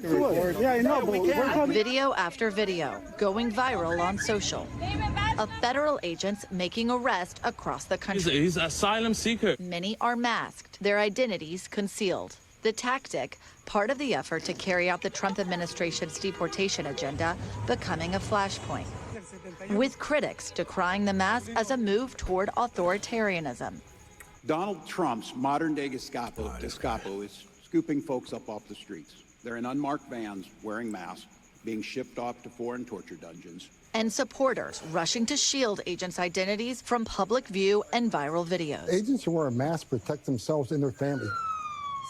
Yeah, I know, but we're coming. Video after video going viral on social of federal agents making arrests across the country. He's an asylum seeker. Many are masked, their identities concealed. The tactic, part of the effort to carry out the Trump administration's deportation agenda, becoming a flashpoint, with critics decrying the mask as a move toward authoritarianism. Donald Trump's modern-day Gestapo is scooping folks up off the streets. They're in unmarked vans wearing masks, being shipped off to foreign torture dungeons. And supporters rushing to shield agents' identities from public view and viral videos. Agents who wear a mask protect themselves and their family.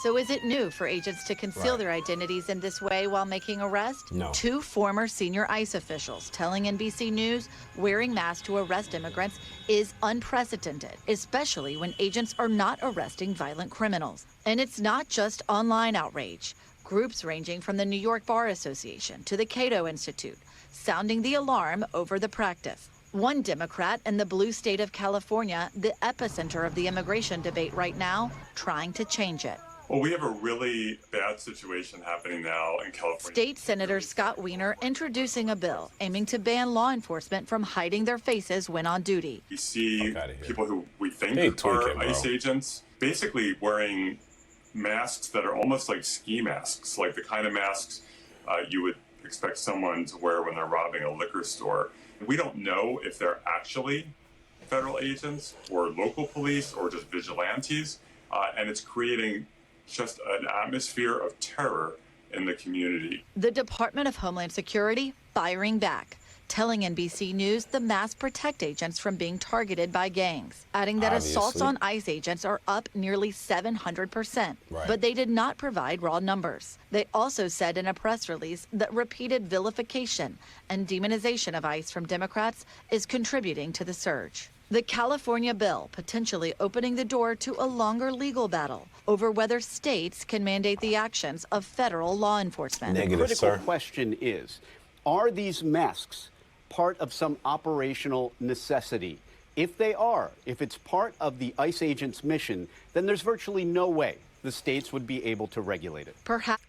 So is it new for agents to conceal their identities in this way while making arrests? No. Two former senior ICE officials telling NBC News wearing masks to arrest immigrants is unprecedented, especially when agents are not arresting violent criminals. And it's not just online outrage. Groups ranging from the New York Bar Association to the Cato Institute sounding the alarm over the practice. One Democrat in the blue state of California, the epicenter of the immigration debate right now, trying to change it. Well, we have a really bad situation happening now in California. State Senator Scott Wiener introducing a bill aiming to ban law enforcement from hiding their faces when on duty. We see people who we think are ICE agents basically wearing masks that are almost like ski masks, like the kind of masks you would expect someone to wear when they're robbing a liquor store. We don't know if they're actually federal agents or local police or just vigilantes, and it's creating just an atmosphere of terror in the community. The Department of Homeland Security firing back, telling NBC News the masks protect agents from being targeted by gangs, adding that assaults on ICE agents are up nearly 700%. But they did not provide raw numbers. They also said in a press release that repeated vilification and demonization of ICE from Democrats is contributing to the surge. The California bill potentially opening the door to a longer legal battle over whether states can mandate the actions of federal law enforcement. The critical question is, are these masks part of some operational necessity? If they are, if it's part of the ICE agent's mission, then there's virtually no way the states would be able to regulate it. Perhaps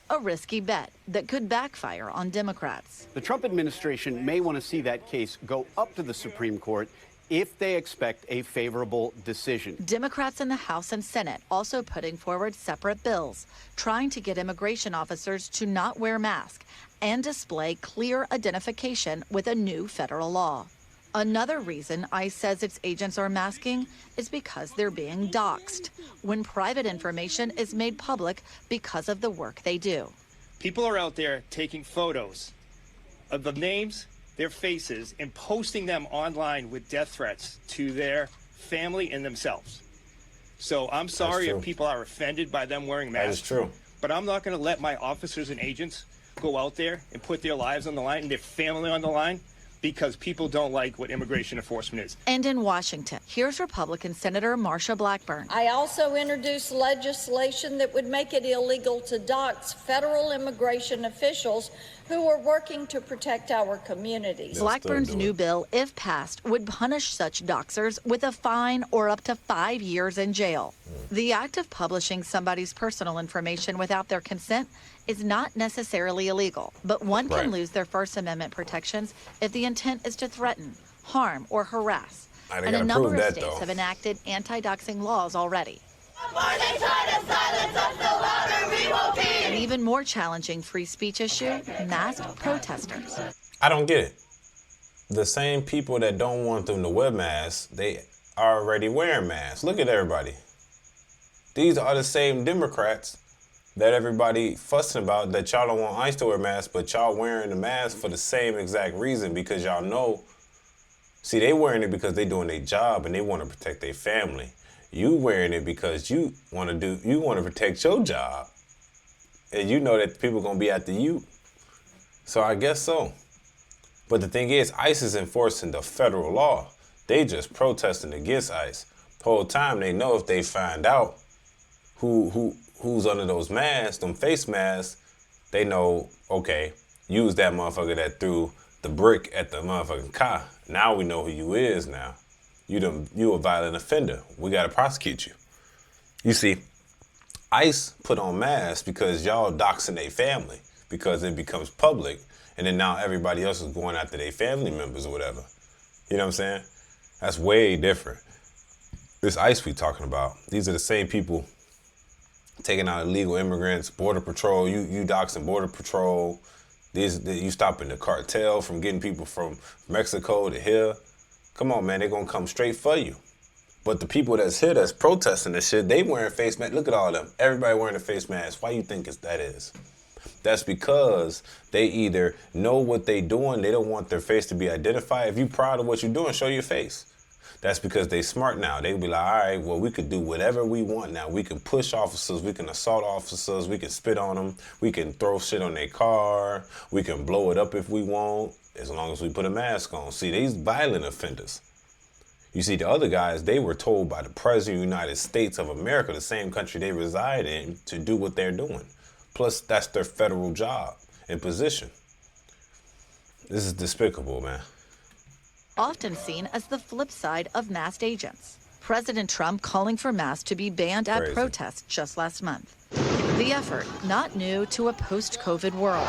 a risky bet that could backfire on Democrats. The Trump administration may want to see that case go up to the Supreme Court if they expect a favorable decision. Democrats in the House and Senate also putting forward separate bills, trying to get immigration officers to not wear masks and display clear identification with a new federal law. Another reason ICE says its agents are masking is because they're being doxxed when private information is made public because of the work they do. People are out there taking photos of the names, their faces, and posting them online with death threats to their family and themselves. So I'm sorry if people are offended by them wearing masks. That is true. But I'm not going to let my officers and agents go out there and put their lives on the line and their family on the line because people don't like what immigration enforcement is. And in Washington, here's Republican Senator Marsha Blackburn. I also introduced legislation that would make it illegal to dox federal immigration officials who are working to protect our communities. Blackburn's new bill, if passed, would punish such doxers with a fine or up to 5 years in jail. The act of publishing somebody's personal information without their consent is not necessarily illegal, but one can lose their First Amendment protections if the intent is to threaten, harm, or harass. And a number of states have enacted anti-doxing laws already. An even more challenging free speech issue, masked protesters. I don't get it. The same people that don't want them to wear masks, they are already wearing masks. Look at everybody. These are the same Democrats that everybody fussing about, that y'all don't want ICE to wear masks, but y'all wearing the mask for the same exact reason, because y'all know, see, they wearing it because they doing their job and they want to protect their family. You wearing it because you want to protect your job, and you know that people gonna be after you. So I guess so. But the thing is, ICE is enforcing the federal law. They just protesting against ICE. The whole time they know if they find out who's under those masks, them face masks, they know, okay, use that motherfucker that threw the brick at the motherfucking car. Now we know who you is now. You a violent offender. We got to prosecute you. You see, ICE put on masks because y'all doxing their family because it becomes public, and then now everybody else is going after their family members or whatever. You know what I'm saying? That's way different. This ICE we talking about, these are the same people taking out illegal immigrants, border patrol, you doxing border patrol, you stopping the cartel from getting people from Mexico to here. Come on, man, they're gonna come straight for you. But the people that's here that's protesting this shit, they wearing face masks. Look at all of them. Everybody wearing a face mask. Why you think that is? That's because they either know what they doing, they don't want their face to be identified. If you proud of what you're doing, show your face. That's because they smart now. They be like, all right, well, we could do whatever we want now. We can push officers, we can assault officers, we can spit on them, we can throw shit on their car, we can blow it up if we want, as long as we put a mask on. See, these violent offenders. You see, the other guys, they were told by the President of the United States of America, the same country they reside in, to do what they're doing. Plus, that's their federal job and position. This is despicable, man. Often seen as the flip side of masked agents. President Trump calling for masks to be banned at protests just last month. The effort, not new to a post-COVID world.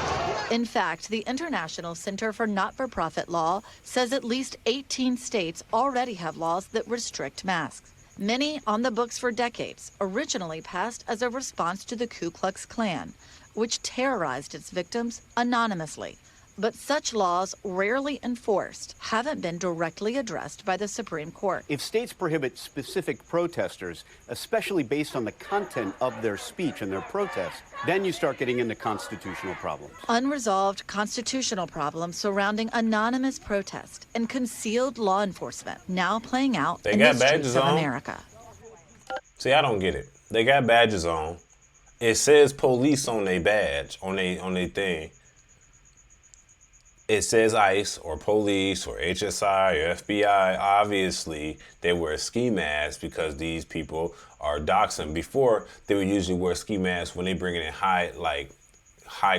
In fact, the International Center for Not-for-Profit Law says at least 18 states already have laws that restrict masks. Many on the books for decades, originally passed as a response to the Ku Klux Klan, which terrorized its victims anonymously. But such laws, rarely enforced, haven't been directly addressed by the Supreme Court. If states prohibit specific protesters, especially based on the content of their speech and their protest, then you start getting into constitutional problems. Unresolved constitutional problems surrounding anonymous protest and concealed law enforcement now playing out in the streets of America. See, I don't get it. They got badges on. It says police on their badge, on their thing. It says ICE or police or HSI or FBI. Obviously, they wear ski masks because these people are doxing. Before, they would usually wear ski masks when they bring in high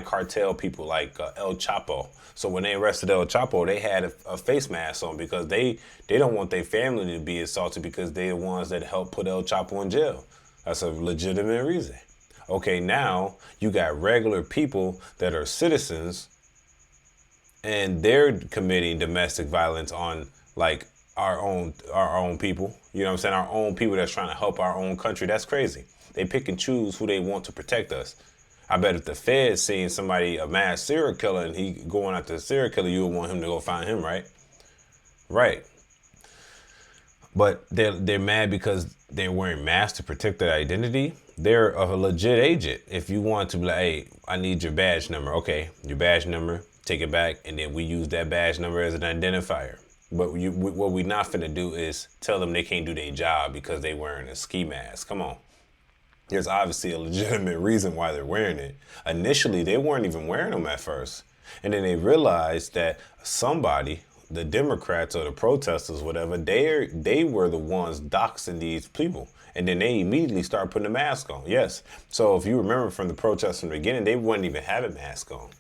cartel people like El Chapo. So when they arrested El Chapo, they had a face mask on because they don't want their family to be assaulted because they're the ones that helped put El Chapo in jail. That's a legitimate reason. Okay, now you got regular people that are citizens and they're committing domestic violence on like our own people. You know what I'm saying? Our own people that's trying to help our own country. That's crazy. They pick and choose who they want to protect us. I bet if the Fed seeing somebody, a mass serial killer, and he going after a serial killer, you would want him to go find him, right? Right. But they're mad because they're wearing masks to protect their identity. They're a legit agent. If you want to be like, hey, I need your badge number. Okay, your badge number. Take it back, and then we use that badge number as an identifier. But what we not finna do is tell them they can't do their job because they wearing a ski mask. Come on. There's obviously a legitimate reason why they're wearing it. Initially, they weren't even wearing them at first. And then they realized that somebody, the Democrats or the protesters, whatever, they were the ones doxing these people. And then they immediately start putting a mask on. Yes. So if you remember from the protests from the beginning, they wouldn't even have a mask on.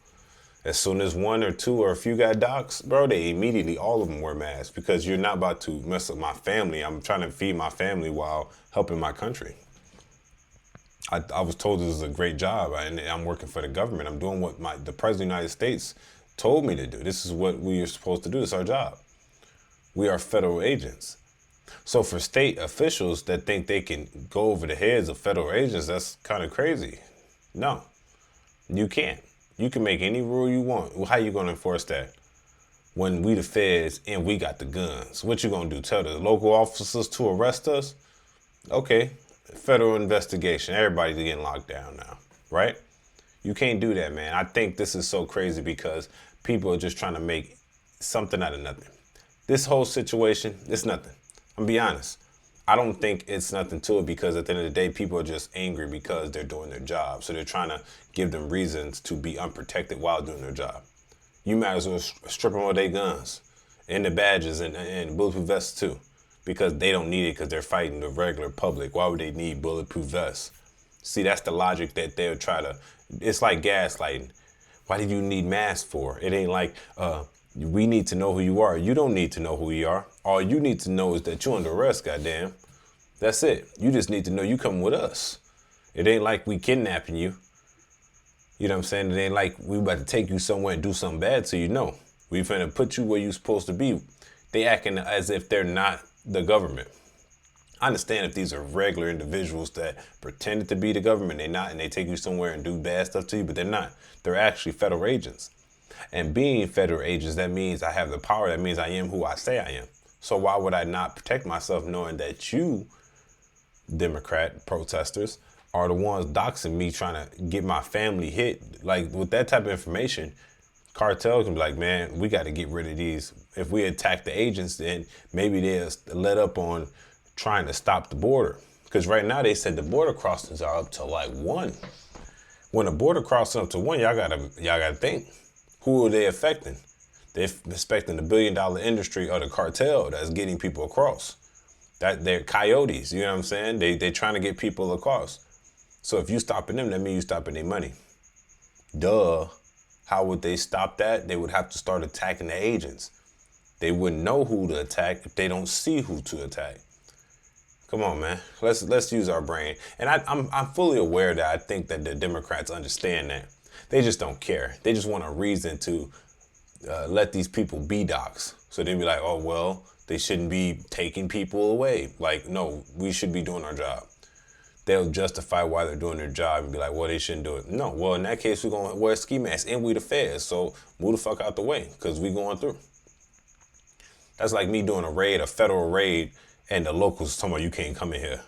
As soon as one or two or a few got doxxed, bro, they immediately, all of them wear masks because you're not about to mess up my family. I'm trying to feed my family while helping my country. I was told this is a great job, and I'm working for the government. I'm doing what the President of the United States told me to do. This is what we are supposed to do. It's our job. We are federal agents. So for state officials that think they can go over the heads of federal agents, that's kind of crazy. No, you can't. You can make any rule you want. Well, how you gonna enforce that when we the feds and we got the guns? What you gonna do? Tell the local officers to arrest us? Okay, federal investigation. Everybody's getting locked down now, right? You can't do that, man. I think this is so crazy because people are just trying to make something out of nothing. This whole situation, it's nothing. I'm gonna be honest. I don't think it's nothing to it because at the end of the day, people are just angry because they're doing their job. So they're trying to give them reasons to be unprotected while doing their job. You might as well strip them of their guns and the badges and bulletproof vests too, because they don't need it because they're fighting the regular public. Why would they need bulletproof vests? See, that's the logic that they'll try to, it's like gaslighting. Why do you need masks for? It ain't like, we need to know who you are. You don't need to know who you are. All you need to know is that you're under arrest, goddamn. That's it. You just need to know you come with us. It ain't like we kidnapping you. You know what I'm saying? It ain't like we about to take you somewhere and do something bad to you. No, we finna put you where you supposed to be. They acting as if they're not the government. I understand if these are regular individuals that pretended to be the government, they're not, and they take you somewhere and do bad stuff to you, but they're not. They're actually federal agents. And being federal agents, that means I have the power. That means I am who I say I am. So why would I not protect myself knowing that you, Democrat protesters, are the ones doxing me, trying to get my family hit? Like, with that type of information, cartels can be like, man, we got to get rid of these. If we attack the agents, then maybe they'll let up on trying to stop the border. Because right now they said the border crossings are up to like 1. When the border crossing up to 1, y'all gotta think, who are they affecting? They're affecting the billion-dollar industry of the cartel that's getting people across. That they're coyotes, you know what I'm saying? They're trying to get people across. So if you stopping them, that means you stopping their money. Duh. How would they stop that? They would have to start attacking the agents. They wouldn't know who to attack if they don't see who to attack. Come on, man. Let's use our brain. And I'm fully aware that I think that the Democrats understand that. They just don't care. They just want a reason to let these people be docs. So they'd be like, oh, well, they shouldn't be taking people away. Like, no, we should be doing our job. They'll justify why they're doing their job and be like, well, they shouldn't do it. No, well, in that case, we're going to wear ski masks and we the feds. So move the fuck out the way because we going through. That's like me doing a federal raid, and the locals talking about you can't come in here.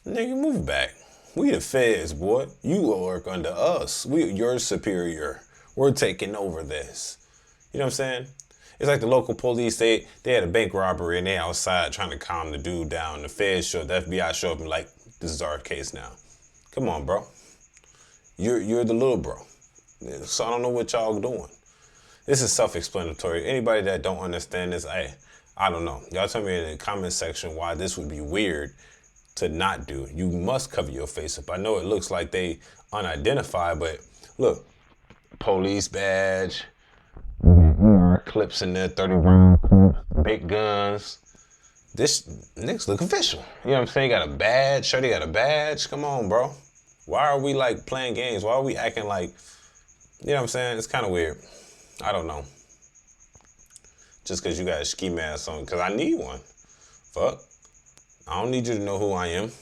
Nigga, move back. We the feds, boy. You work under us. You're superior. We're taking over this. You know what I'm saying? It's like the local police, they had a bank robbery and they outside trying to calm the dude down. The feds show up, the FBI show up and like, this is our case now. Come on, bro. You're the little bro. So I don't know what y'all doing. This is self-explanatory. Anybody that don't understand this, I don't know. Y'all tell me in the comment section why this would be weird to not do. You must cover your face up. I know it looks like they unidentified, but look, police badge, clips in there, 30 round clips, big guns. This niggas look official. You know what I'm saying? Got a badge, Shorty got a badge. Come on, bro. Why are we like playing games? Why are we acting like, you know what I'm saying? It's kind of weird. I don't know. Just because you got a ski mask on, because I need one. Fuck. I don't need you to know who I am.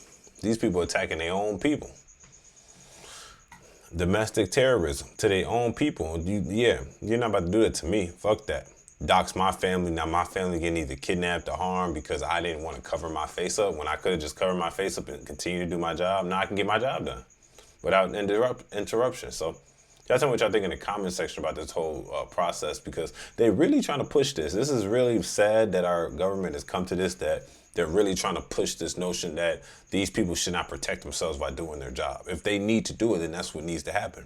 These people attacking their own people. Domestic terrorism to their own people. You're not about to do that to me. Fuck that. Dox my family. Now my family getting either kidnapped or harmed because I didn't want to cover my face up when I could have just covered my face up and continue to do my job. Now I can get my job done without interruption. So y'all tell me what y'all think in the comment section about this whole process, because they're really trying to push this. This is really sad that our government has come to this, that they're really trying to push this notion that these people should not protect themselves by doing their job. If they need to do it, then that's what needs to happen.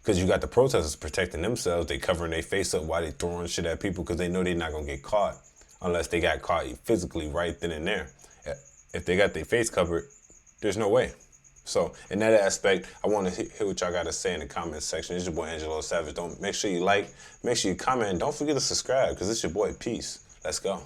Because you got the protesters protecting themselves. They covering their face up while they throwing shit at people because they know they're not going to get caught unless they got caught physically right then and there. If they got their face covered, there's no way. So in that aspect, I want to hear what y'all got to say in the comments section. It's your boy Angelo Savage. Make sure you like, make sure you comment, and don't forget to subscribe because it's your boy Peace. Let's go.